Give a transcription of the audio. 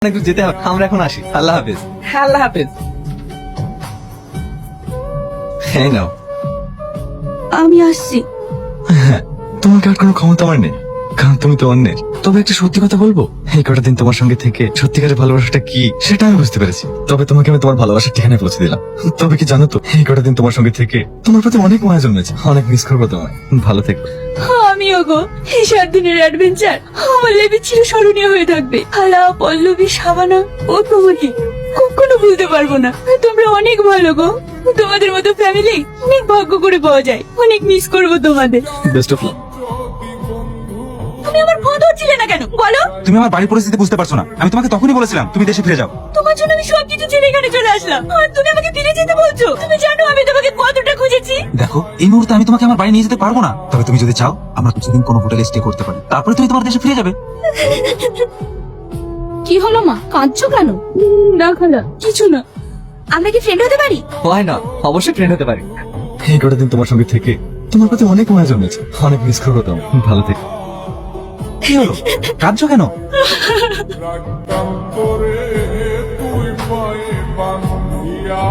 একটু যেতে হবে, আমরা এখন আসি। আল্লাহ হাফেজ। হ্যাঁ, আল্লাহ হাফেজ। এই নাও। আমি আসছি। তোমাকে আর কোনো ক্ষমতা আমার নেই, কারণ তুমি তো অন্যের। তবে একটা সত্যি কথা বলবো, এই কটা দিন তোমার সঙ্গে থেকে সত্যিকারের ভালোবাসাটা কি সেটা আমি বুঝতে পেরেছি। তবে তোমাকে আমি তোমার ভালোবাসার ঠিকানায় পৌঁছে দিলাম। তবে কি জানো তো, এই কটা দিন তোমার সঙ্গে থেকে তোমার প্রতি অনেক মায়া জন্মেছে। অনেক মিস করবো তোমায়। ভালো থেকো। আমিও গো, এই 7 দিনের অ্যাডভেঞ্চার আমার লেবে চির স্মরণীয় হয়ে থাকবে। হালা, পল্লবী, শাবানা ও তোমাকে কখনো ভুলতে পারবো না। তোমরা অনেক ভালো গো। তোমাদের মতো ফ্যামিলি অনেক ভাগ্য করে পাওয়া যায়। অনেক মিস করবো তোমাদের। Best of luck. তুমি আমার ফোন ধরছিলে না কেন বলো? তুমি আমার বাড়ির পরিস্থিতি বুঝতে পারছো না। আমি তোমাকে তখনই বলেছিলাম তুমি দেশে ফিরে যাও। তোমার জন্য আমি সবকিছু ছেড়ে এখানে চলে আসলাম, আর তুমি আমাকে ফিরে যেতে বলছো? তুমি জানো আমি তোমাকে কতটা খুঁজেছি। দেখো, এই মুহূর্তে আমি তোমাকে আমার বাড়ি নিয়ে যেতে পারবো না। তবে তুমি যদি চাও আমরা কিছুদিন কোনো হোটেলে স্টে করতে পারি, তারপরে তুমি তোমার দেশে ফিরে যাবে। কি হলো মা, কাঁদছো কেন? না খালা, কিছু না। আমরা কি ফ্রেন্ড হতে পারি? হয় না, অবশ্যই ট্রেন হতে পারি। এই কটা দিন তোমার সঙ্গে থেকে তোমার প্রতি অনেক মায়া জন্মেছে। অনেক মিস করবো তোমায়। ভালো থেকো। কি হলো, কাঁদছো কেন? রাখতাম তোরে তুই পায়ে বান্ধিয়া